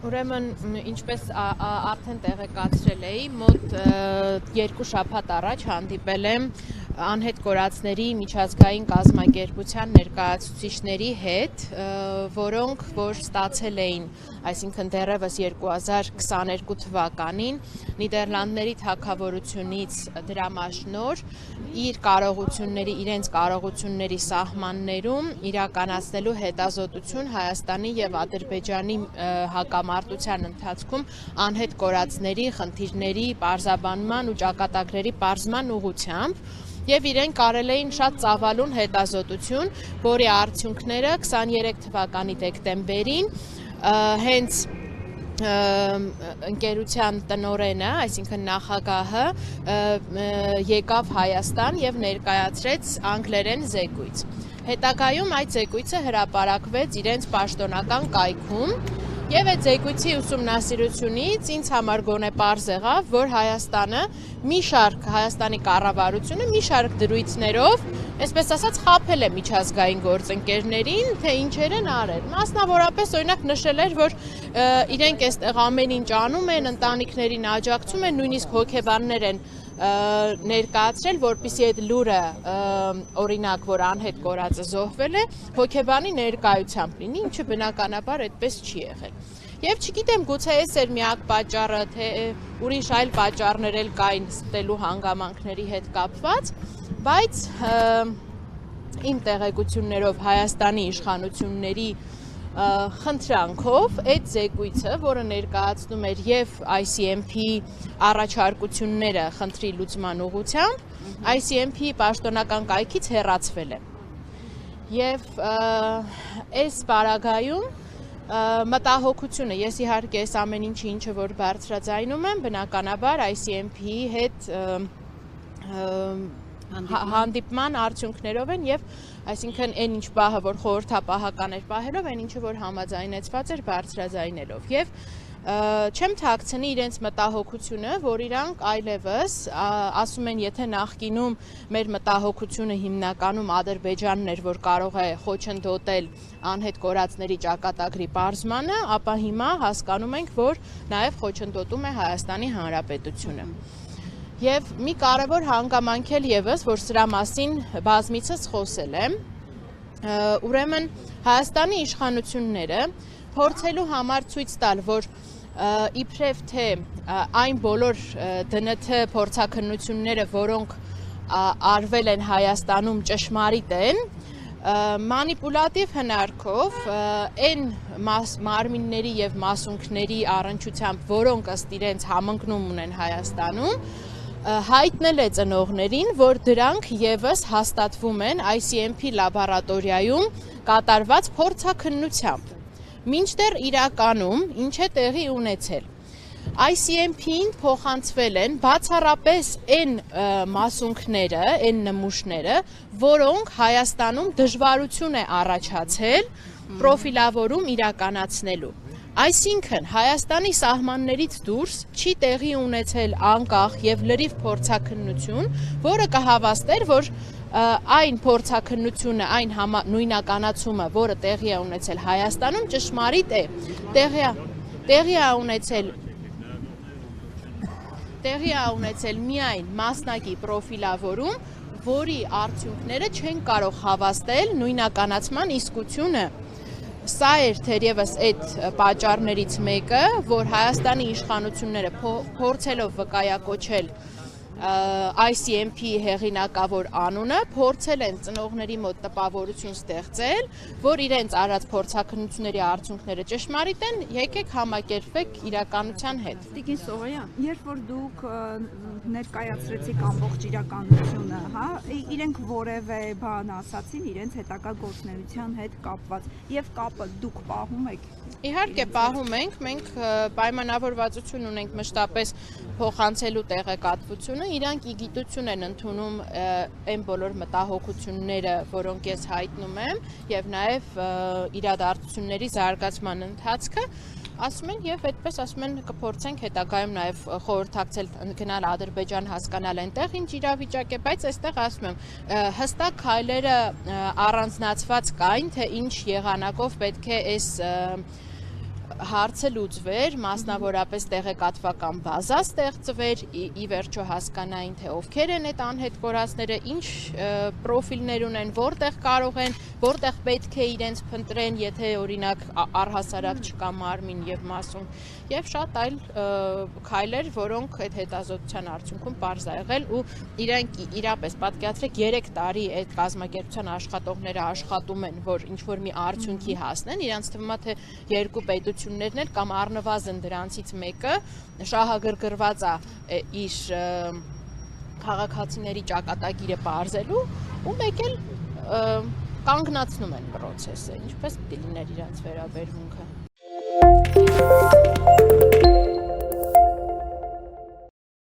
Ուրեմն, ինչպես արդեն տեղեկացրել էի, մոտ 2 շաբաթ առաջ հանդիպել եմ անհետ կորածների միջազգային կազմակերպության ներկայացուցիչների հետ, որոնք որ ստացել էին, այսինքն դեռևս 2022 թվականին Նիդերլանդների թագավորությունից դրամաշնոր իրենց կարողությունների սահմաններում իրականացնելու հետազոտություն Հայաստանի եւ Ադրբեջանի հակամարտության ընթացքում անհետ կորածների խնդիրների պարզաբանման ու ճակատագրերի պարզման ուղղությամբ եւ իրենք արել էին շատ ծավալուն հետազոտություն, որի արդյունքները 23 թվականի դեկտեմբերին հենց ընկերության տնօրենը, այսինքն նախագահը եկավ Հայաստան եւ ներկայացրեց անգլերեն զեկույց։ Հետագայում այդ զեկույցը հրապարակվեց իրենց պաշտոնական կայքում եւ այդ զեկույցի ուսումնասիրությունից ինձ համար գոնե պարզ եղավ, որ Հայաստանի կառավարությունը մի շարք դրույթներով, այսպես ասած, խաբել է միջազգային գործընկերներին, թե ինչեր են արել։ Մասնավորապես օրինակ նշել էր, որ իրենք այստեղ ամեն ինչ անում են, ընտանիքներին աջակցում են, նույնիսկ հոգեբաններ են ներկայացրել, որպեսզի այդ լուրը օրինակ, որ անհետ կորածը զոհվել է, հոգեբանի ներկայությամբ լինի, ինչը բնականաբար այդպես չի եղել։ Եվ չգիտեմ, գուցե այս էր միակ պատճառը, թե ուրիշ այլ պատճառներ էլ կային ստելու հանգամանքների հետ կապված, բայց իմ տեղեկություններով Հայաստանի իշխանությունների խնդրանքով այդ զեկույցը, որը ներկայացնում էր եւ ICMP առաջարկությունները խնդրի լուծման ուղղությամբ, ICMP պաշտոնական կայքից հեռացվել է։ Եւ այս պարագայում մտահոգությունը, ես իհարկե այս ամեն ինչը որ բարձրաձայնում եմ, բնականաբար ICMP-ի հետ հանդիպման արդյունքներով են եւ այսինքն այն ինչ պահը, որ խորհրդապահական էր պահելով, այն ինչը որ համաձայնեցված էր բարձրաձայնելով եւ չեմ թաքցնի իրենց մտահոգությունը, որ իրանք այլևս ասում են, եթե նախկինում մեր մտահոգությունը հիմնականում Ադրբեջանն էր, որ կարող է խոչընդոտել անհետ կորածների ճակատագրի պարզմանը, ապա հիմա հասկանում ենք, որ նաեւ խոչընդոտում է Հայաստանի Հանրապետությունը։ Եվ մի կարևոր հանգամանք էլ եւս, որ սրա մասին բազմիցս խոսել եմ, ուրեմն Հայաստանի իշխանությունները փորձելու համար ցույց տալ, որ իբրև թե այն բոլոր ԴՆԹ փորձաքննությունները, որոնք արվել են Հայաստանում ճշմարիտ են, մանիպուլատիվ հնարքով այն մարմինների եւ մասունքների առնչությամբ, որոնք ըստ իրենց համընկնում ունեն Հայաստանում, հայտնել է ծնողներին, որ դրանք եւս հաստատվում են ICMP լաբորատորիայում կատարված փորձաքննությամբ։ Մինչդեռ իրականում ինչ է տեղի ունեցել։ ICMP-ին փոխանցվել են բացառապես այն մասունքները, այն նմուշները, որոնք Հայաստանում դժվարություն է առաջացել պրոֆիլավորում իրականացնելու։ Այսինքն Հայաստանի սահմաններից դուրս չի տեղի ունեցել անկախ եւ լրիվ փորձաքննություն, որը կհավաստեր, որ այն փորձաքննությունը, այն նույնականացումը, որը տեղի է ունեցել Հայաստանում, ճշմարիտ է, տեղի է ունեցել միայն մասնակի պրոֆիլավորում, որի արդյունքները չեն կարող հավաստել նույնականացման իսկությունը։ Սա էր թերևս այդ պատճառներից մեկը, որ Հայաստանի իշխանությունները փորձելով վկայակոչել ICMP-ի հեղինակավոր անունը, փորձել են ծնողների մոտ տպավորություն ստեղծել, որ իրենց արած փորձաքննությունների արդյունքները ճշմարիտ են, եկեք համակերպվեք իրականության հետ։ Տիկին Սողոյան, երբ որ դուք ներկայացրեցիք ամբողջ իրականությունը, իրենք որևէ բան ասացին իրենց հետագա գործունեության հետ կապված եւ կապը դուք պահում եք։ Իհարկե պահում ենք, մենք պայմանավորվածություն ունենք մշտապես փոխանցելու տեղեկատվությունը, իրանք իգիտություն են ընդունում այն բոլոր մտահոգությունները, որոնք ես հայտնում եմ, եւ նաեւ իրադարձությունների զարգացման ընթացքը, ասում են եւ այդպես ասում են կփորձենք հետագայում նաեւ խորհրդակցել գնալ Ադրբեջան հասկանալ այնտեղ ինչ իրավիճակ է, բայց այստեղ ասում եմ հստակ քայլերը առանձնացված կային, թե ինչ եղանակով պետք է այս հարցը լուծվեր, մասնավորապես տեղեկատվական բազա ստեղծվեր, ի վերջո հասկանային, թե ովքեր են այդ անհետ կորածները, ինչ պրոֆիլներ ունեն, որտեղ կարող են, որտեղ պետք է իրենց փնտրեն, եթե օրինակ առհասարակ չկա մարմին եւ մասում, եւ շատ այլ քայլեր, որոնք այդ հետազոտության արդյունքում պարզ ա եղել ու իրենք իրապես պատկերացրեք 3 տարի այդ կազմակերպության աշխատողները աշխատում են, որ ինչ որ մի արդյունքի հասնեն, իրանց թվում է թե երկու պետություններն էլ կամ առնվազն դրանցից մեկը շահագրգռված է իր քաղաքացիների ճակատագիրը բարձելու ու մեկ էլ կանգնացնում են process-ը, ինչպես պիտի լիներ իրանց վերաբերմունքը։